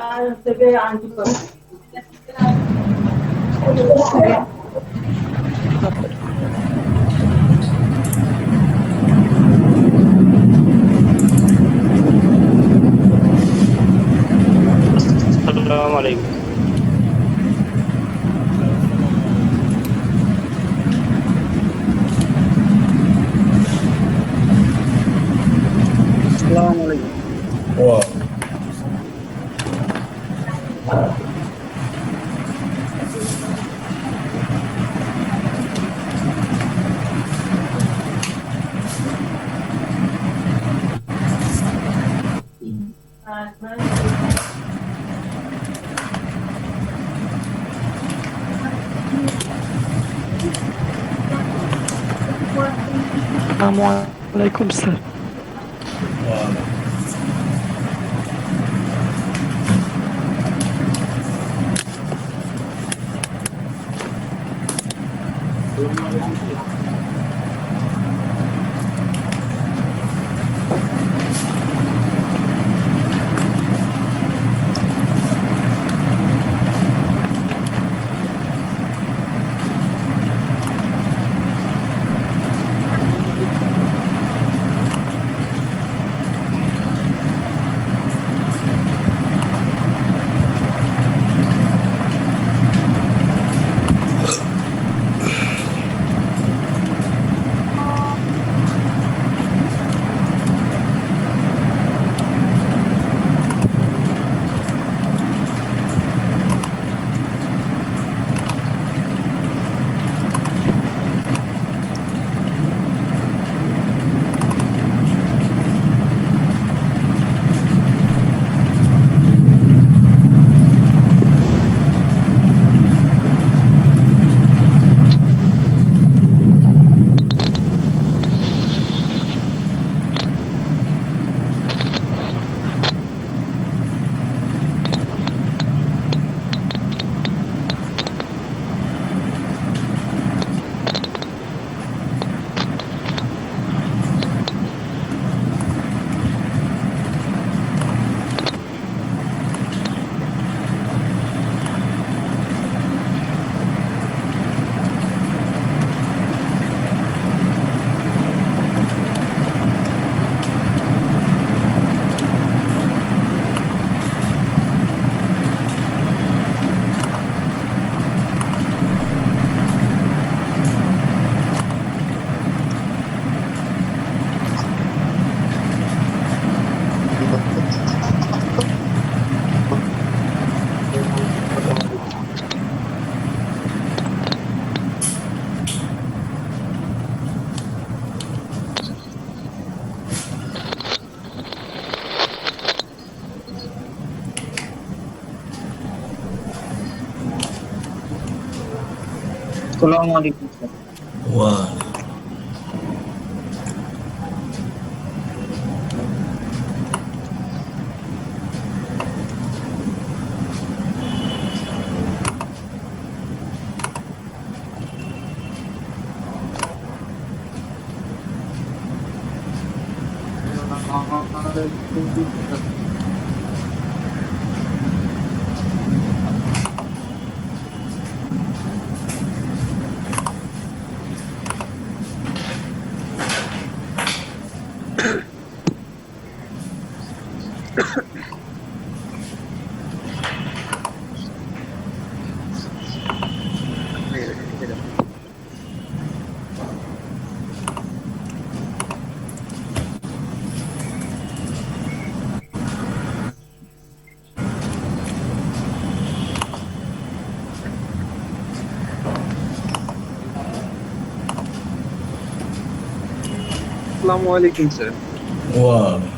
السلام عليكم. السلام عليكم. السلام عليكم. وعليكم السلام. السلام عليكم أستاذ. وعليكم السلام. السلام عليكم. وعليكم. السلام عليكم sir. وعليكم.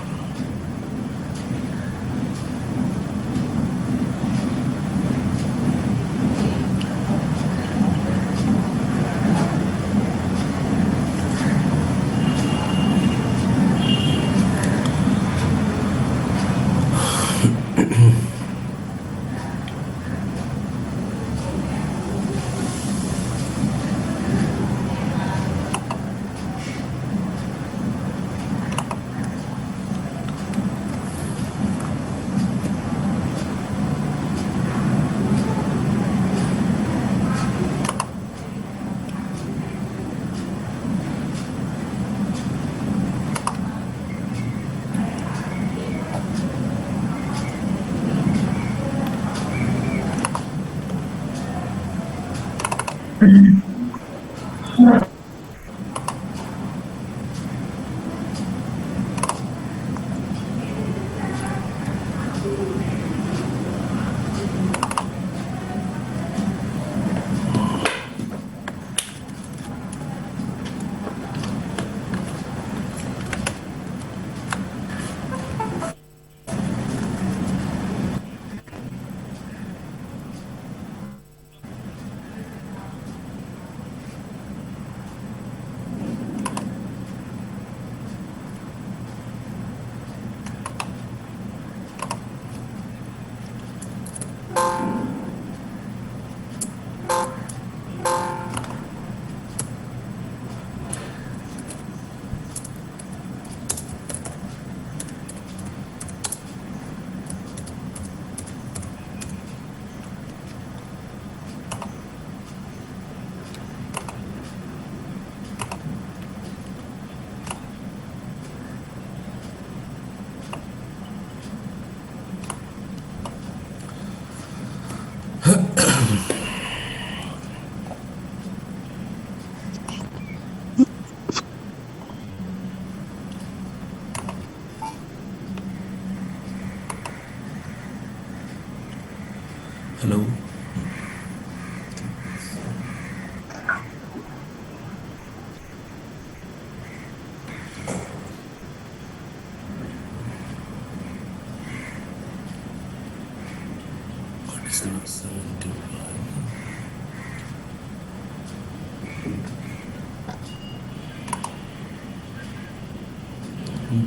Hello.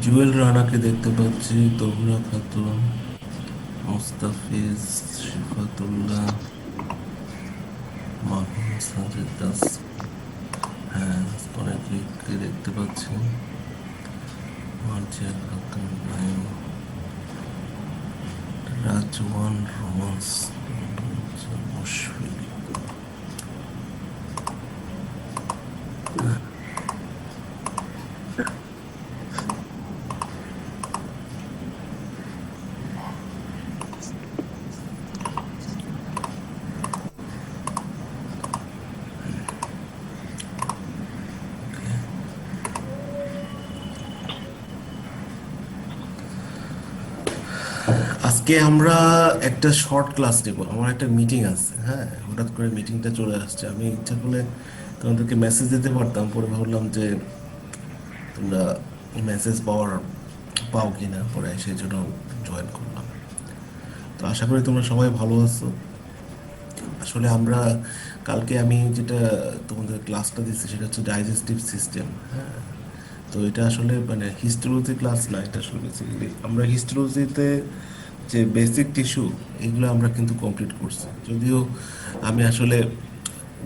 Jewel রানাকে দেখতে পাচ্ছি, তহুরা খাতুন, মুস্তাফিজ, শিফাতুল্লাহ, মাহমুদ সাজিদ দাস। হ্যাঁ, অনেকে দেখতে পাচ্ছি। মার্জিয়া খাতুন, নাইম, রাজওয়ান, রোমান্স, মুশফিক। আজকে আমরা একটা শর্ট ক্লাস নেব, আমার একটা মিটিং আছে। হ্যাঁ, হঠাৎ করে মিটিংটা চলে আসছে। আমি ইচ্ছা করলে তোমাদেরকে মেসেজ দিতে পারতাম, পরে ভাবলাম যে তোমরা মেসেজ পাও কি না, পরে সেই জন্য জয়েন করলাম। তো আশা করি তোমরা সবাই ভালো আছো। আসলে আমরা কালকে আমি যেটা তোমাদের ক্লাসটা দিচ্ছি সেটা হচ্ছে ডাইজেস্টিভ সিস্টেম। হ্যাঁ, তো এটা আসলে মানে হিস্টোলজি ক্লাস না, এটা আসলে বেসিক্যালি আমরা হিস্টোলজিতে যে বেসিক টিস্যু এগুলো আমরা কিন্তু কমপ্লিট করছি। যদিও আমি আসলে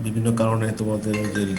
বিভিন্ন কারণে তোমাদের ওদের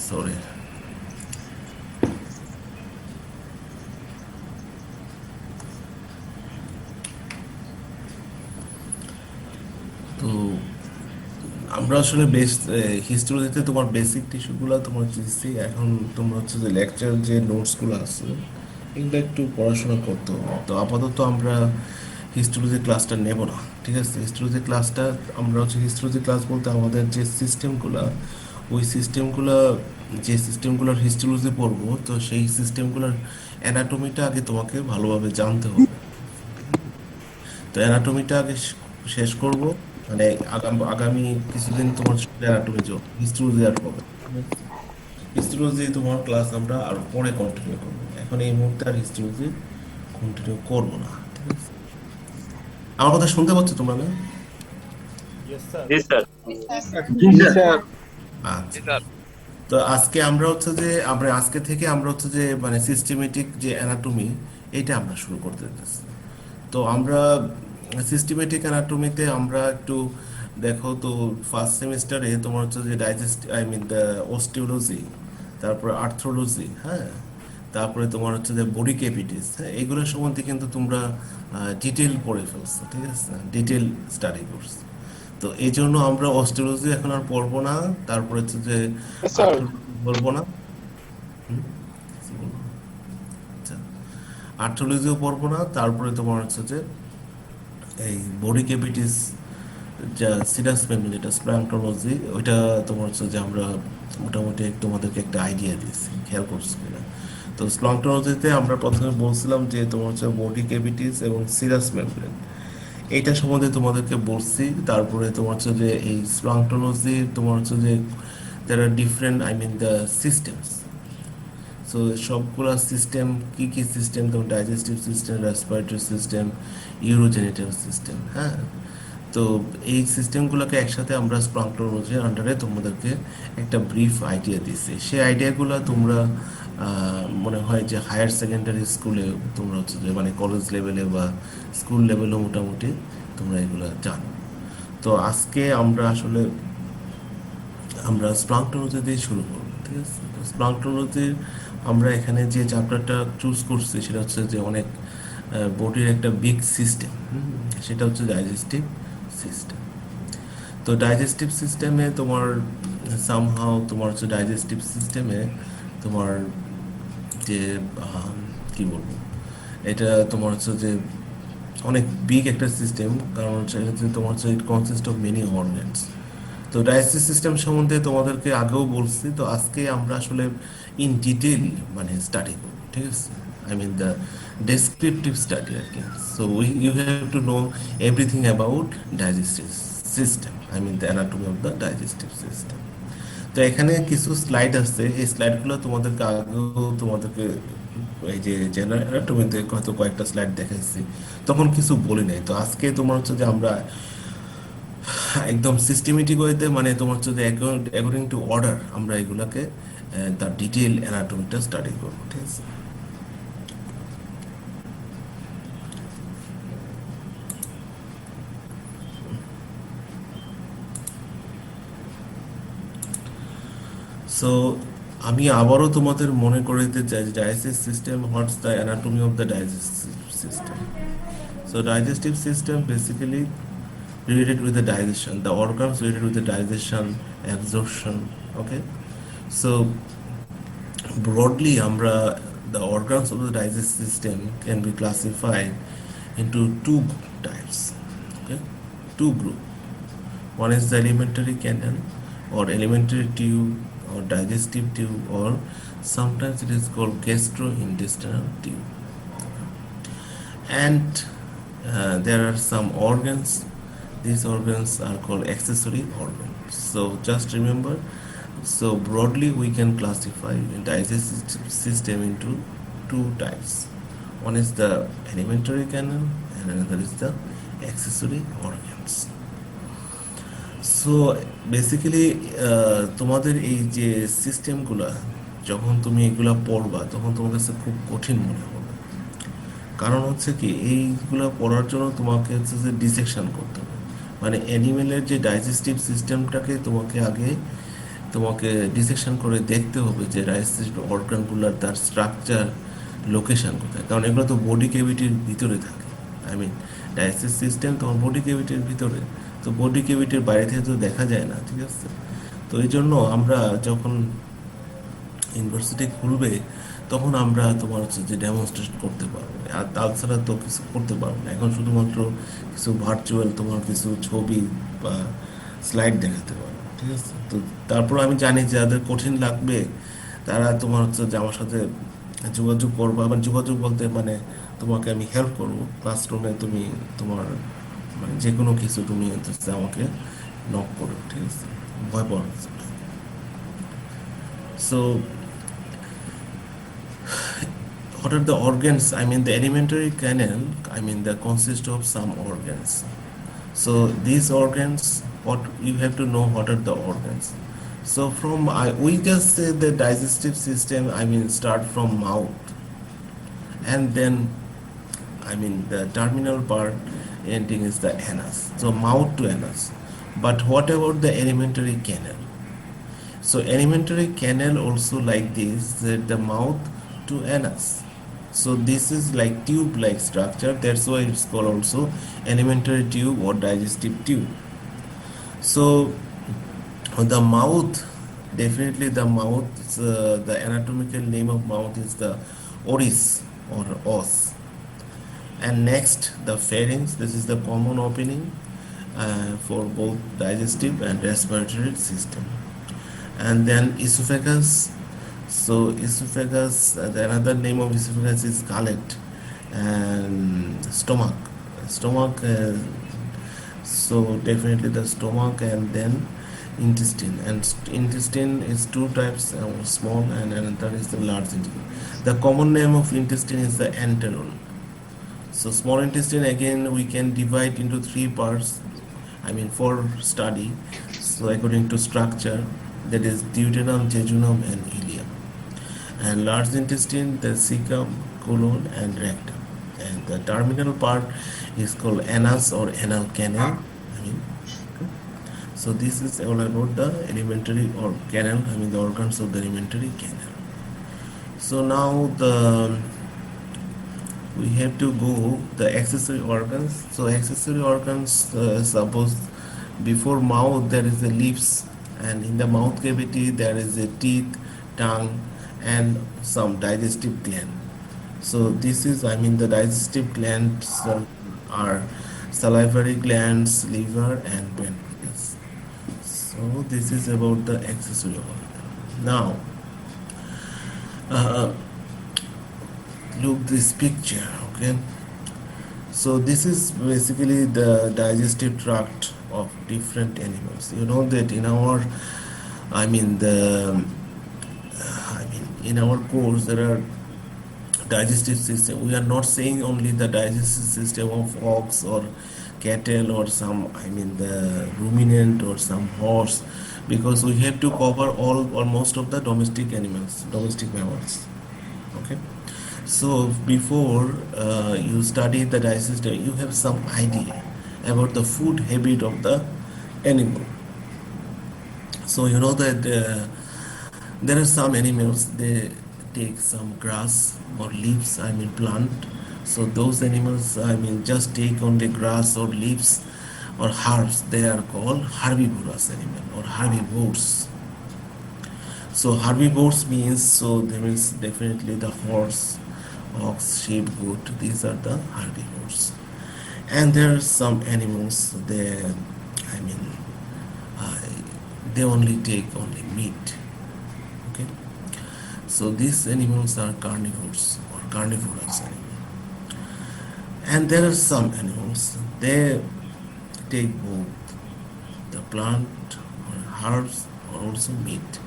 সরি। তো আমরা আসলে হিস্টোরিতে তোমার বেসিক টিস্যুগুলো তোমার দিচ্ছি। এখন তোমরা হচ্ছে যে লেকচার যে নোটসগুলো আছে এগুলো একটু পড়াশোনা করতে হবে। তো আপাতত আমরা হিস্টোলজি ক্লাসটা নেব না, ঠিক আছে? হিস্টোলজি ক্লাসটা আমরা হচ্ছে হিস্টোলজি ক্লাস বলতে আমাদের যে সিস্টেমগুলো, ওই সিস্টেমগুলো, যে সিস্টেমগুলোর হিস্টোলজি পড়বো, তো সেই সিস্টেমগুলোর অ্যানাটমিটা আগে তোমাকে ভালোভাবে জানতে হবে। তো অ্যানাটমিটা আগে শেষ করব, মানে আগামী কিছুদিন তোমার অ্যানাটমি হিস্টোলজি আর হবে। হিস্টোলজি তোমার ক্লাস আমরা আর পরে কন্টিনিউ করবো, এখন এই মুহূর্তে আর হিস্টোলজি কন্টিনিউ করবো না, ঠিক আছে? আমার কথা শুনতে পাচ্ছ তোমরা না? জি স্যার। জি স্যার। আচ্ছা। তো আজকে আমরা হচ্ছে যে আমরা আজকে থেকে আমরা হচ্ছে যে মানে সিস্টেমেটিক যে অ্যানাটমি এটা আমরা শুরু করতে যাচ্ছি। তো আমরা সিস্টেমেটিক অ্যানাটমিতে আমরা একটু দেখো তো ফার্স্ট সেমিস্টারে তোমার হচ্ছে যে digest I mean the osteology, তারপরে আর্থ্রোলজি, হ্যাঁ, তারপরে তোমার হচ্ছে যে বডি ক্যাভিটিস, হ্যাঁ, এগুলোর সম্বন্ধে কিন্তু তোমরা ডিটেল পড়ে ফেলছো, ঠিক আছে, ডিটেল স্টাডি করছো। তো এই জন্য আমরা অস্টিওলজি এখন আর পড়বো না, তারপরে হচ্ছে যে Yes, sir. আর্থ্রোলজি বলবো না। হুম, কিছু বলবো না? আচ্ছা, আর্থ্রোলজিও পড়বো না, তারপরে তোমার হচ্ছে যে এই বডি ক্যাভিটিস যা সিরাস মেমব্রেন যেটা স্প্ল্যাঙ্কটোলজি, ওইটা তোমার হচ্ছে যে আমরা মোটামুটি তোমাদেরকে একটা আইডিয়া দিয়েছি, খেয়াল করছো কিনা। তো স্প্ল্যাঙ্কটোলজিতে আমরা প্রথমে বলছিলাম যে তোমার হচ্ছে বডি ক্যাভিটিস এবং সিরাস মেমব্রেন এইটা সম্বন্ধে তোমাদেরকে বলছি। তারপরে তোমার হচ্ছে যে এই স্প্ল্যাঙ্কটোলজি তোমার হচ্ছে যে there are different I mean the systems. So সবগুলা সিস্টেম কি কি সিস্টেম, যেমন digestive system, respiratory system, urogenital system, হ্যাঁ। তো এই সিস্টেমগুলোকে একসাথে আমরা স্প্লাঙ্কটোলজির আন্ডারে তোমাদেরকে একটা ব্রিফ আইডিয়া দিছি। সেই আইডিয়াগুলো তোমরা মনে হয় যে হায়ার সেকেন্ডারি স্কুলে তোমরা হচ্ছে যে মানে কলেজ লেভেলে বা স্কুল লেভেলেও মোটামুটি তোমরা এগুলো জানো। তো আজকে আমরা আসলে আমরা স্প্লাঙ্কটোলজি দিয়ে শুরু করবো, ঠিক আছে। তো স্প্লাঙ্কটোলজির আমরা এখানে যে চ্যাপ্টারটা চুজ করছি সেটা হচ্ছে যে অনেক বডির একটা বিগ সিস্টেম, সেটা হচ্ছে ডাইজেস্টিভ সিস্টেম। তো ডাইজেস্টিভ সিস্টেমে তোমার সামহাও তোমার হচ্ছে ডাইজেস্টিভ সিস্টেমে তোমার যে কি বলবো, এটা তোমার হচ্ছে যে অনেক বিগ একটা সিস্টেম, কারণ হচ্ছে এক্ষেত্রে তোমার হচ্ছে ইট কনসিস্ট অফ মেনি অর্গানস। তো ডাইজেস্টিভ সিস্টেম সম্বন্ধে তোমাদেরকে আগেও বলছি, তো আজকে আমরা আসলে ইন ডিটেল মানে স্টাডি করব, ঠিক আছে, I mean the descriptive study আর কি। So you have to know everything about digestive system, I mean the anatomy of the digestive system. তো এখানে কিছু স্লাইড আছে, এই স্লাইডগুলো তোমাদেরকে আগেও তোমাদেরকে এই যে জেনারেল অ্যানাটমিতে হয়তো কয়েকটা স্লাইড দেখাইছি, তখন কিছু বলি নাই। তো আজকে তোমার হচ্ছে যে আমরা একদম সিস্টেমেটিক ওয়েতে মানে তোমার হচ্ছে যে অ্যাকর্ডিং টু অর্ডার আমরা এগুলাকে তার ডিটেল অ্যানাটমিটা স্টাডি করবো, ঠিক আছে। সো আমি আবারও তোমাদের মনে করাইতে চাই যে digestive system, what's the anatomy of the digestive system. So digestive system basically related with the digestion, the organs related with the digestion, absorption, okay. So broadly আমরা the organs of the digestive system can be classified into two types, okay, two group. One is the alimentary canal or alimentary tube or digestive tube, or sometimes it is called gastrointestinal tube. And there are some organs. These organs are called accessory organs. So just remember, so broadly we can classify the digestive system into two types. One is the alimentary canal and another is the accessory organs. So basically তোমাদের এই যে সিস্টেমগুলো যখন তুমি এগুলা পড়বা তখন তোমার কাছে খুব কঠিন মনে হবে। কারণ হচ্ছে কি, এইগুলো পড়ার জন্য তোমাকে হচ্ছে যে ডিসেকশন করতে হবে, মানে অ্যানিমেলের যে ডাইজেস্টিভ সিস্টেমটাকে তোমাকে আগে তোমাকে ডিসেকশন করে দেখতে হবে যে ডাইজেস্টিভ অর্গানগুলোর তার স্ট্রাকচার, লোকেশন কোথায়, কারণ এগুলো তো বডি ক্যাভিটির ভিতরে থাকে। আই মিন ডাইজেস্টিভ সিস্টেম তোমার বডি ক্যাভিটির ভিতরে, তো বডি ক্যাভিটির বাইরে থেকে তো দেখা যায় না, ঠিক আছে। তো এই জন্য আমরা যখন ইউনিভার্সিটি খুলবে তখন আমরা তোমার হচ্ছে যে ডেমনস্ট্রেট করতে পারবো, আর তাছাড়া তো কিছু করতে পারবো না। এখন শুধুমাত্র কিছু ভার্চুয়াল তোমার কিছু ছবি বা স্লাইড দেখাতে পারবো, ঠিক আছে। তো তারপর আমি জানি যে যাদের কঠিন লাগবে তারা তোমার হচ্ছে যে আমার সাথে যোগাযোগ করবো, আবার যোগাযোগ বলতে মানে তোমাকে আমি হেল্প করবো ক্লাসরুমে, তুমি তোমার মানে যে কোনো কিছু তুমি হচ্ছে আমাকে নক করো, ঠিক আছে, ভয় পাওয়ার কিছু নেই। So what are the organs? I mean the alimentary canal, I mean they consist of some organs. So these organs, what you have to know, what are the organs. So we just say the digestive system. I mean, start from mouth, and then I mean the terminal part ending is the anus. So mouth to anus. But what about the alimentary canal? So alimentary canal also like this, that the mouth to anus. So this is like tube-like structure. That's why it's called also alimentary tube or digestive tube. So the mouth, definitely the mouth. The anatomical name of mouth is the oris or os. And next, the pharynx. This is the common opening for both digestive and respiratory system. And then esophagus. So esophagus, the another name of esophagus is gullet, and stomach. Stomach. So definitely the stomach, and then intestine. And intestine is two types, small and another is the large intestine. The common name of intestine is the enteron. So small intestine again we can divide into three parts. I mean for study. So according to structure, that is duodenum, jejunum, and ileum. And large intestine, the cecum, colon, and rectum. And the terminal part is called anus or anal canal. I mean, so this is all about the alimentary or canal. I mean the organs of the alimentary canal. So now we have to go the accessory organs. So accessory organs, suppose before mouth there is the lips, and in the mouth cavity there is a teeth, tongue, and some digestive gland. So this is, I mean, the digestive glands are salivary glands, liver, and pancreas. So this is about the accessory organ. Now uh, look this picture, okay? So this is basically the digestive tract of different animals. You know that in our, I mean the, I mean in our course there are digestive system. We are not saying only the digestive system of ox or cattle or some, I mean the ruminant or some horse, because we have to cover all or most of the domestic animals, domestic mammals. Okay. So before you study the digestive, you have some idea about the food habit of the animal. So you know that there are some animals, they take some grass or leaves, I mean plant. So those animals, I mean, just take only grass or leaves or herbs. They are called herbivorous animal or herbivores. So herbivores means, so there is definitely the horse, ox, sheep, goat. These are the herbivores. And there are some animals. They, I mean, uh, they only take only meat. Okay. So these animals are carnivores or carnivorous animals. And there are some animals. They take both the plant or herbs or also meat.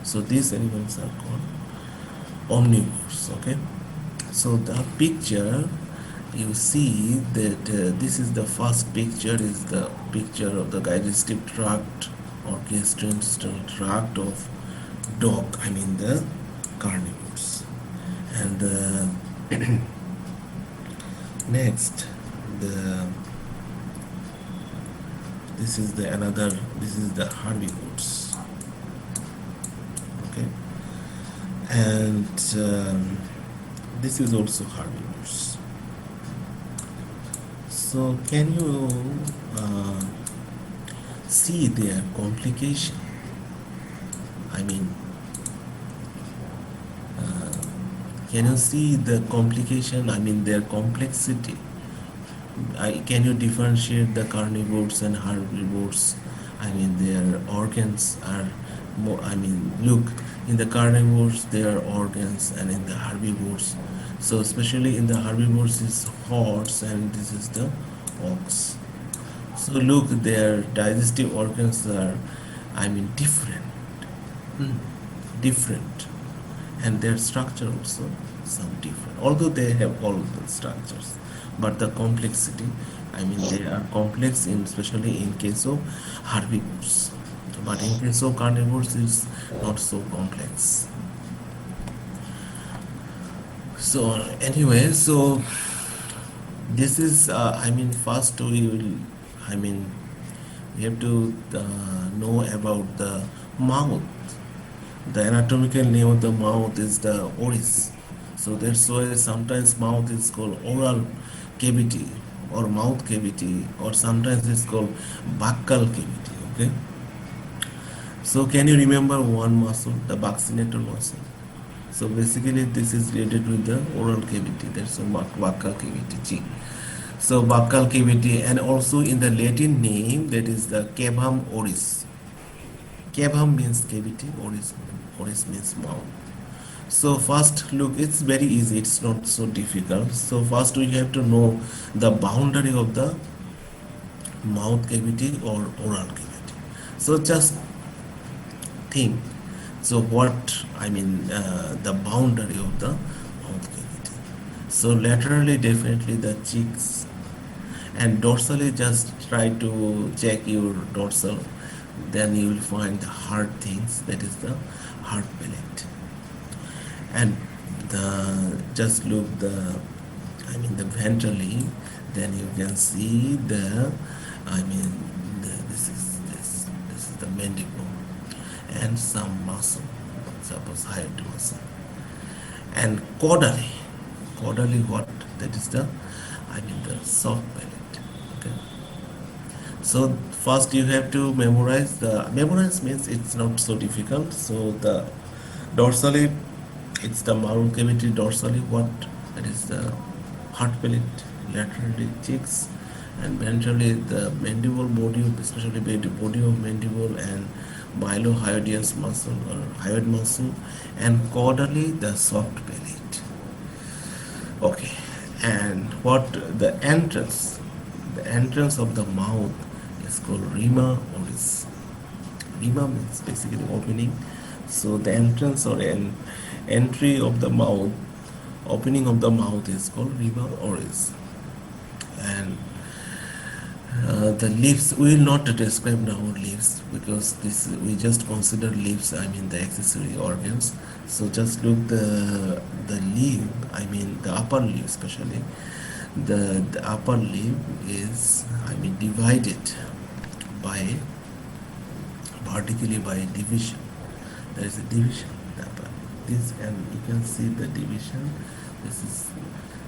So these animals are called omnivores. Okay. So the picture you see that this is the first picture, is the picture of the digestive tract or gastrointestinal tract of dog. I mean the carnivores. And next, the this is the another. This is the herbivores. Okay, and this is also herbivores. So can you see their complication? I mean, can you see the complication? I mean, their complexity. Can you differentiate the carnivores and herbivores? I mean, their organs are more. I mean, look, in the carnivores there are organs, and in the herbivores. So especially in the herbivores is horse, and this is the ox. So look, their digestive organs are, I mean, different, different, and their structure also some different. Although they have all the structures, but the complexity, I mean, they are complex in especially in case of herbivores. But in case of carnivores, it's not so complex. So anyway, so this is I mean first we will I mean we have to know about the mouth. The anatomical name of the mouth is the oris. So that's why sometimes mouth is called oral cavity or mouth cavity, or sometimes it's called buccal cavity. Okay. So can you remember one muscle, the buccinator muscle? So basically this is related with the oral cavity. That's a buccal cavity. Cheek. So buccal cavity, and also in the Latin name that is the cavum oris. Cavum means cavity, oris means mouth. So first look, it's very easy, it's not so difficult. So first we have to know the boundary of the mouth cavity or oral cavity. So just think. So what I mean the boundary of the mouth cavity. So laterally definitely the cheeks, and dorsally just try to check your dorsal, then you will find the hard things, that is the hard palate. And the just look the I mean the ventrally, then you can see the I mean this is the mandible and some muscle, suppose hyoid muscle. And caudally what, that is the I mean the soft palate. Okay. So first you have to memorize means it's not so difficult. So the dorsally, it's the marrow cavity dorsally what, that is the heart palate, laterally cheeks, and ventrally the mandible body, especially body of mandible and mylohyoidius muscle or hyoid muscle, and caudally the soft palate. Okay, and what the entrance of the mouth is called rima oris. Rima means basically opening. So the entrance or entry of the mouth, opening of the mouth is called rima oris. And the lips, we will not describe now lips because this we just consider lips. I mean the accessory organs. So just look the lip. I mean the upper lip, especially the upper lip is I mean divided by vertically by division. There is a division. This, and you can see the division.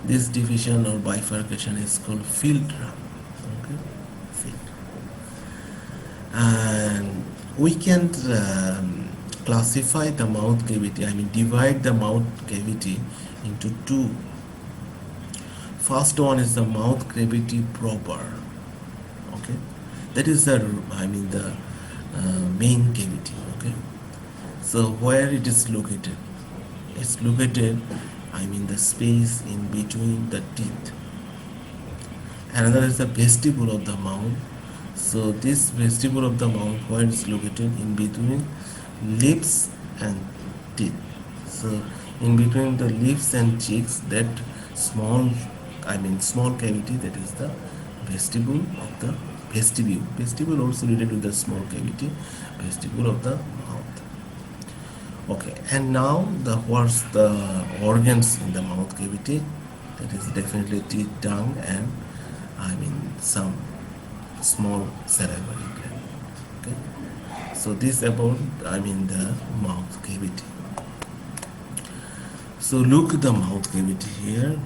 This division or bifurcation is called philtrum. Okay, philtrum. And we can classify the mouth cavity. I mean divide the mouth cavity into two. First one is the mouth cavity proper. Okay, that is the I mean the main cavity. Okay, so where it is located? It's located, I mean the space in between the teeth. Another is the vestibule of the mouth. So this vestibule of the mouth, where it's located in between lips and teeth. So in between the lips and cheeks, that small, I mean small cavity, that is the vestibule of the vestibule. Vestibule also related to the small cavity, vestibule of the mouth. Okay, and now the what's the organs in the mouth cavity? That is definitely teeth, tongue, and I mean some small salivary gland. Okay, so this about I mean the mouth cavity. So look at the mouth cavity here.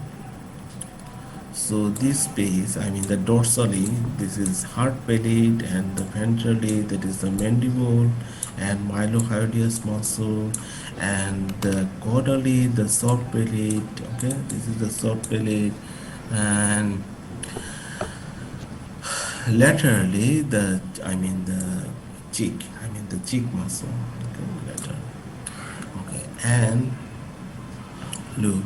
So this space, I mean the dorsally, this is heart palate, and the ventrally, that is the mandible and mylohyoidius muscle, and the caudally, the soft palate. Okay, this is the soft palate, and laterally the I mean the cheek, I mean the cheek muscle. Okay, lateral. Okay, and look,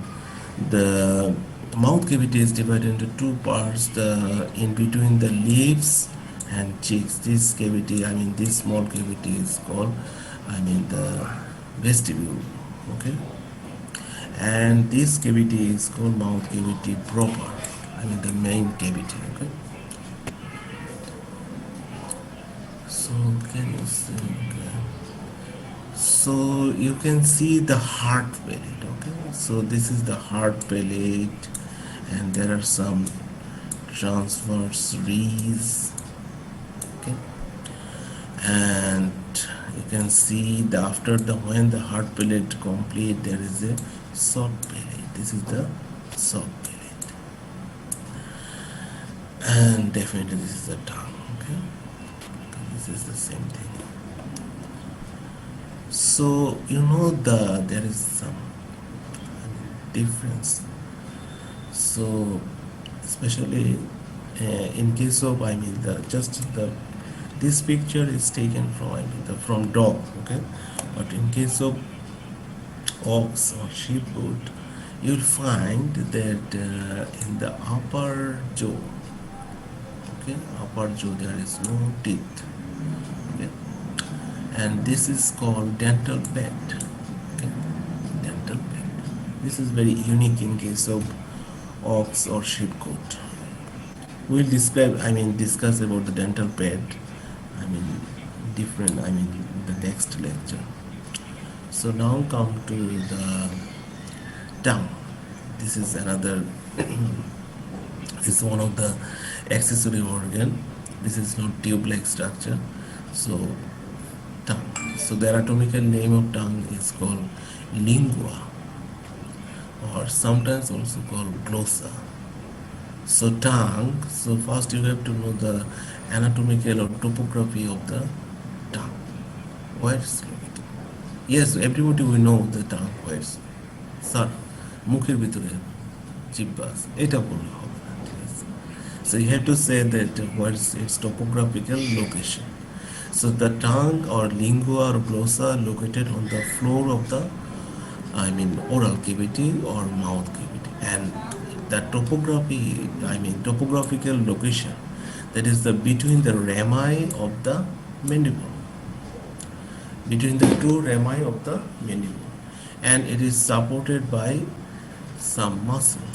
the mouth cavity is divided into two parts. The in between the lips and cheeks, this cavity, I mean this small cavity is called, I mean the vestibule. Okay, and this cavity is called mouth cavity proper. I mean the main cavity. Okay, so can you see? Okay. So you can see the heart palate. Okay. So this is the heart palate, and there are some transverse rees. Okay. And you can see the after the when the heart palate complete, there is a soft palate. This is the soft palate, and definitely this is the tongue. Okay. This is the same thing. So you know there is some difference. So especially in case of the just the this picture is taken from from dog. Okay, but in case of ox or sheep goat, you'll find that in the upper jaw, okay, upper jaw there is no teeth. Okay, and this is called dental bed. Okay, dental bed. This is very unique in case of ox or sheep goat. We'll describe, discuss about the dental pad. I mean, different. The next lecture. So now come to the tongue. This is another. This is one of the accessory organ. This is not tube-like structure. So tongue. So the anatomical name of tongue is called lingua, or sometimes also called glossa. So tongue, so first you have to know the anatomical or topography of the tongue. Where it's located. Yes, everybody we know the tongue where it's. Sir মুখের ভিতরে জিব্বাস এটা বললে হবে না, ঠিক আছে? So you have to say that what's its topographical location. So the tongue or lingua or glossa located on the floor of the oral cavity or mouth cavity, and the topographical location, that is the between the rami of the mandible, between the two rami of the mandible, and it is supported by some muscle,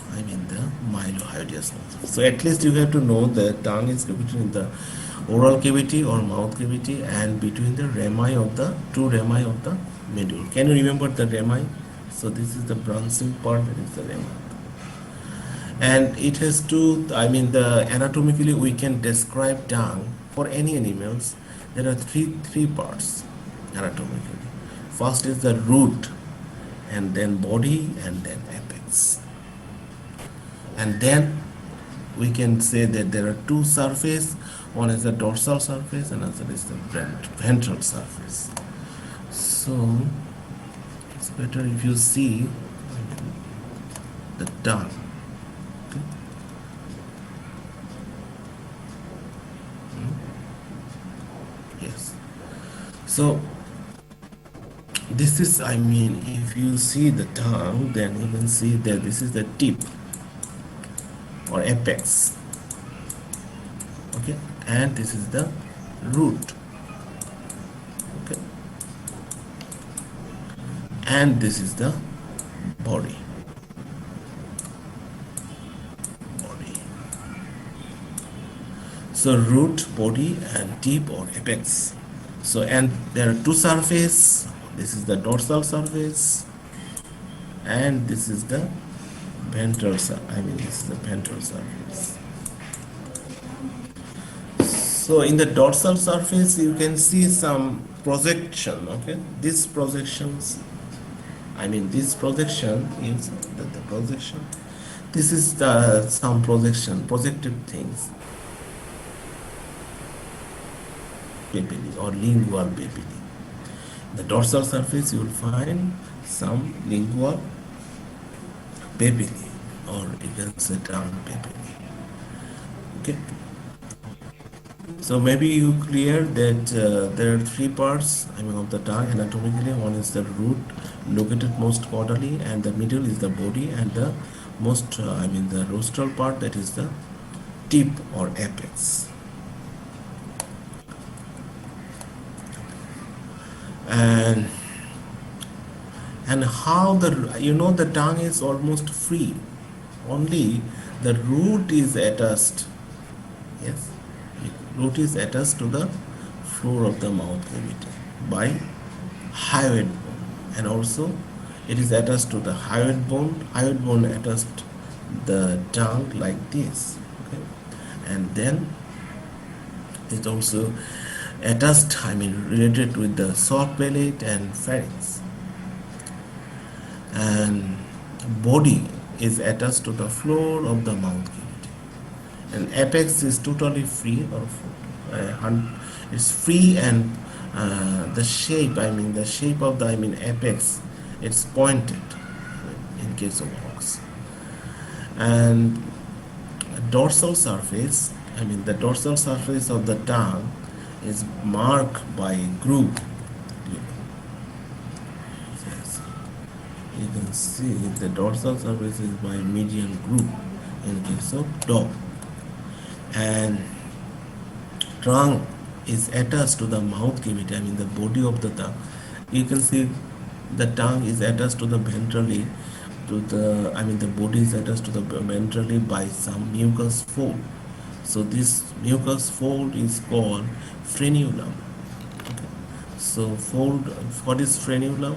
the mylohyoideus muscle. So at least you have to know the tongue is located in the oral cavity or mouth cavity and between the rami of the two rami of the mandible. Can you remember the rami? So this is the branching part, that is the rami. And it has two, the anatomically we can describe tongue for any animals. There are three parts anatomically. First is the root, and then body, and then apex. And then we can say that there are two surface. One is the dorsal surface, and another is the ventral surface. So it's better if you see the tongue. Okay. Yes. So this is, if you see the tongue, then you can see that this is the tip or apex. Okay, and this is the root. Okay, and this is the body. So root, body, and tip or apex. So, and there are two surface. This is the dorsal surface, and this is the ventral. This is the ventral surface. So in the dorsal surface, you can see some projection. Okay, these projections. This projection is the projection. This is the some projected things. Papilli or lingual papilli. The dorsal surface you will find some lingual papilli, or you can say tongue papilli. Okay. So maybe you clear that there are three parts of the tongue anatomically. One is the root, located most caudally, and the middle is the body, and the most the rostral part, that is the tip or apex. And how the tongue is almost free, only the root is attached. Yes, root is attached to the floor of the mouth cavity by hyoid bone, and also it is attached to the hyoid bone. Hyoid bone attached the tongue like this, okay, and then it also attached, I mean, related with the soft palate and pharynx, and body is attached to the floor of the mouth cavity, and apex is totally free or it's free, and the shape, I mean the shape of the, I mean, apex, it's pointed in case of ox. And dorsal surface, I mean the dorsal surface of the tongue is marked by groove. Yes. You can see the dorsal surface is by median groove in case of dog, and trunk is attached to the mouth cavity, I mean the body of the tongue. You can see the tongue is attached to the ventrally, to the, I mean the body is attached to the ventrally by some mucus fold. So this mucus fold is called frenulum. Okay. So fold, what is frenulum?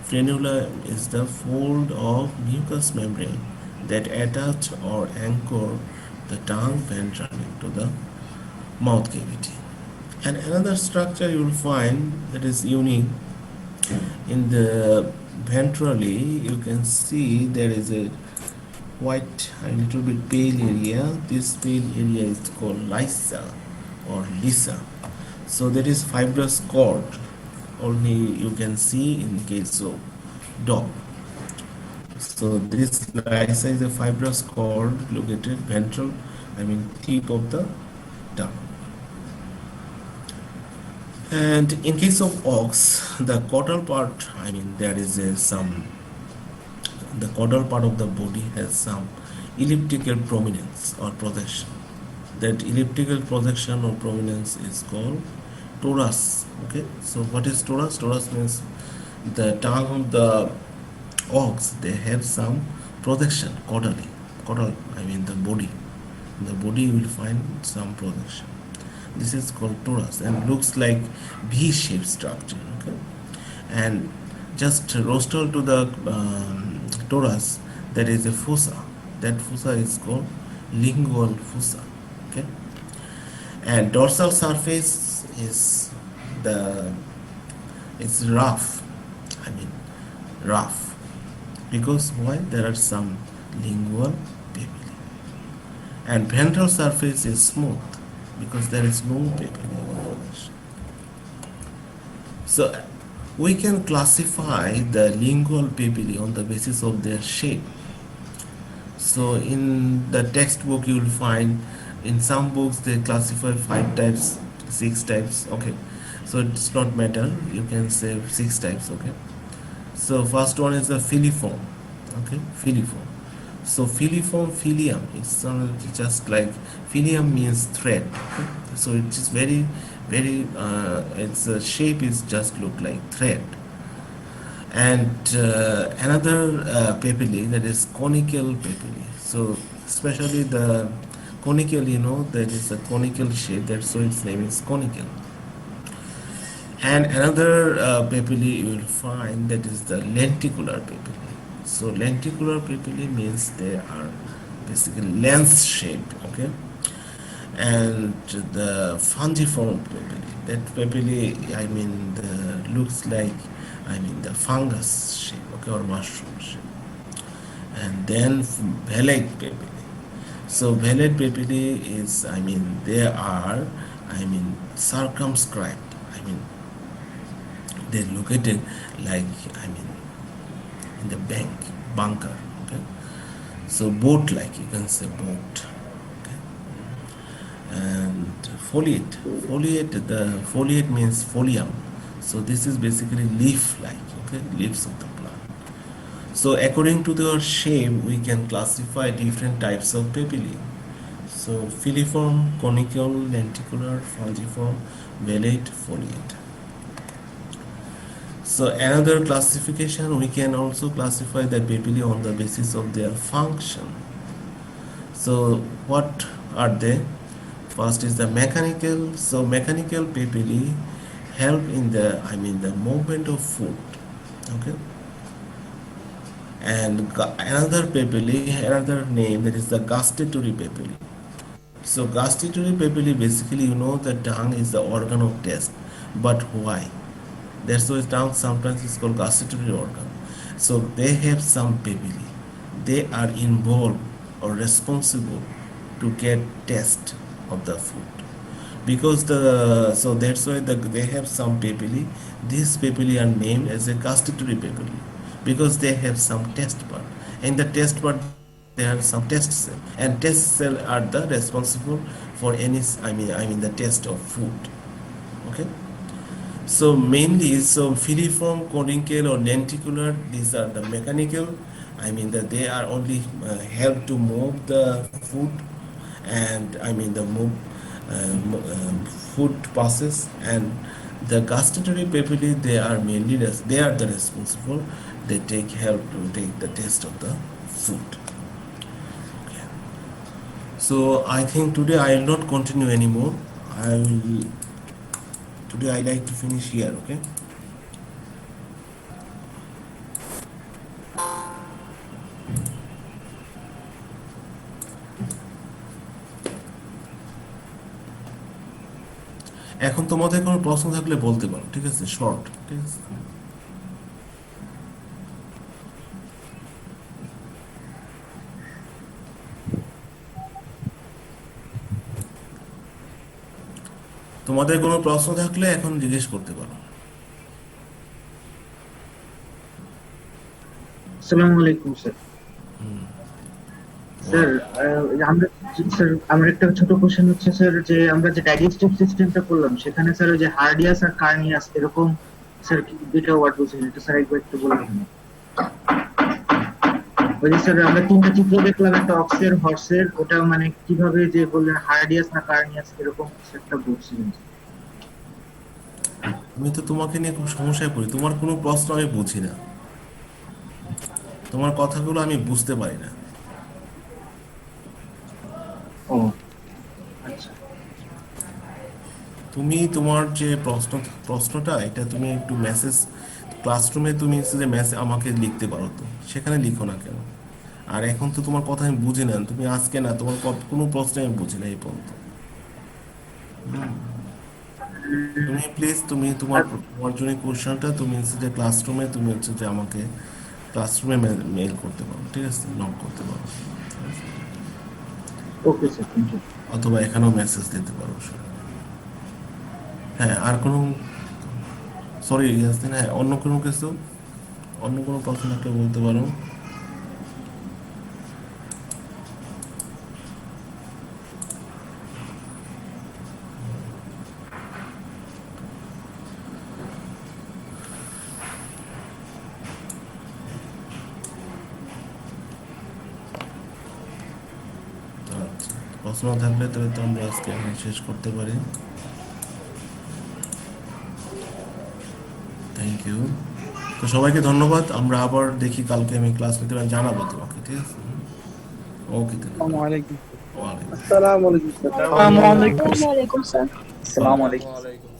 Frenula is the fold of mucous membrane that attach or anchor the tongue ventrally to the mouth cavity. And another structure you will find that is unique in the ventrally, you can see there is a white, a little bit pale area. This pale area is called lisa or lisa. So there is fibrous cord, only you can see in case of dog. So this lisa is a fibrous cord located ventral, I mean tip of the tongue. And in case of ox, the caudal part, I mean there is the caudal part of the body has some elliptical prominence or projection. That elliptical projection or prominence is called torus. Okay, so what is torus? Torus means the tongue of the ox, they have some projection caudally. Caudal, I mean the body. In the body you will find some projection. This is called torus and looks like V-shaped structure. Okay, and just rostral to the torus, there is a fossa. That fossa is called lingual fossa. Okay, and dorsal surface is the, it's rough. I mean rough, because why? There are some lingual papillae, and ventral surface is smooth because there is no papillae. So we can classify the lingual papillae on the basis of their shape. So in the textbook you will find, in some books they classify 5 types, 6 types. Okay, so it's not matter, you can say 6 types. Okay, so first one is the filiform. Okay, filiform. So filiform, filium, it's just like, filium means thread. Okay? So it is very its shape is just look like thread. And another papillae, that is conical papillae. So especially the conical, you know, that is a conical shape, that's so its name is conical. And another papillae you will find, that is the lenticular papillae. So lenticular papillae means they are basically lens shaped. Okay, and the fungiform papillae, that papillae, I mean the looks like, I mean the fungus shape. Okay, or mushroom shape. And then velate papillae. So velate papillae is, I mean they are, I mean circumscribed. I mean they're located like, I mean in the bunker. Okay, so boat like, you can say boat. Okay, and foliate, the foliate means folium. So this is basically leaf like. Okay, leaves of the plant. So according to their shape we can classify different types of papillae. So filiform, conical, lenticular, fungiform, velate, foliate. So another classification, we can also classify the papillae on the basis of their function. So what are they? First is the mechanical. So mechanical papilla help in the the movement of food. Okay, and another papillae, another name, that is the gustatory papillae. So gustatory papillae, basically, the tongue is the organ of taste, but why? That's why tongue sometimes is called gustatory organ. So they have some papillae. They are involved or responsible to get taste of the food. Because that's why they have some papillae. These papillae are named as a gustatory papillae because they have some taste bud. In the taste bud there are some taste cell, and taste cell are the responsible for any the taste of food. Okay. So mainly, so filiform, conical or lenticular, these are the mechanical. That they are only help to move the food, and the move food process. And the gustatory papillae, they are mainly they are the responsible. They take help to take the taste of the food. Okay. So I think today I will not continue anymore. I will today I like to finish here. Okay. এখন তোমাদের কোনো প্রশ্ন থাকলে বলতে পারো, ঠিক আছে, short, ঠিক আছে। তোমাদের কোনো প্রশ্ন থাকলে এখন জিজ্ঞেস করতে পারো। আসসালামু আলাইকুম স্যার। স্যার, আমরা স্যার আমার একটা ছোট কোশ্চেন হচ্ছে স্যার, যে আমরা যে ডাইজেস্টিভ সিস্টেমটা করলাম সেখানে স্যার ওই যে হার্ডিয়াস আর কার্নিয়াস এরকম স্যার কি দুইটা ওয়ার্ড বলছেন, এটা স্যার একবার একটু বলে দিন। ওই যে স্যার আমরা তিনটা চিত্র দেখলাম, একটা অক্সের হর্সের, ওটা মানে কিভাবে যে বললেন হার্ডিয়াস না কার্নিয়াস এরকম কিছু একটা বলছিলেন। আমি তো তোমাকে নিয়ে খুব সমস্যায় পড়ি, তোমার কোনো প্রশ্ন আমি বুঝি না, তোমার কথাগুলো আমি বুঝতে পারি না। ও আচ্ছা। তুমি তোমার যে প্রশ্নটা, এটা তুমি একটু মেসেজ, ক্লাসরুমে তুমি যে মেসেজ আমাকে লিখতে পারো, তো সেখানে লিখো না কেন? আর এখন তো তোমার কথা আমি বুঝি না, তুমি আজকে না, তোমার কোনো প্রশ্ন আমি বুঝি না এই পর্যন্ত। তুমি প্লিজ, তুমি তোমার আর তোমার জন্য কোশ্চেনটা তুমি হচ্ছে যে ক্লাসরুমে, তুমি হচ্ছে যে আমাকে ক্লাসরুমে মেল করতে পারো, ঠিক আছে, নক করতে পারো, ওকে স্যার, থ্যাংক ইউ। অথবা এখানেও মেসেজ দিতে পারো। হ্যাঁ, আর কোনো, সরি ইয়াসিন, হ্যাঁ, অন্য কোনো কিছু, অন্য কোনো প্রশ্ন থাকলে বলতে পারো। আচ্ছা, প্রশ্ন থাকলে তবে তো আমরা আজকে এখানে শেষ করতে পারি। Thank you. তো সবাইকে ধন্যবাদ, আমরা আবার দেখি কালকে আমি ক্লাস নিতে পারি, জানাবো তোমাকে, ঠিক আছে। ওকে, আসসালামু আলাইকুম। ওয়ালাইকুম। আসসালামু আলাইকুম স্যার। আসসালামু আলাইকুম। আসসালামু আলাইকুম স্যার। আসসালামু আলাইকুম। ওয়ালাইকুম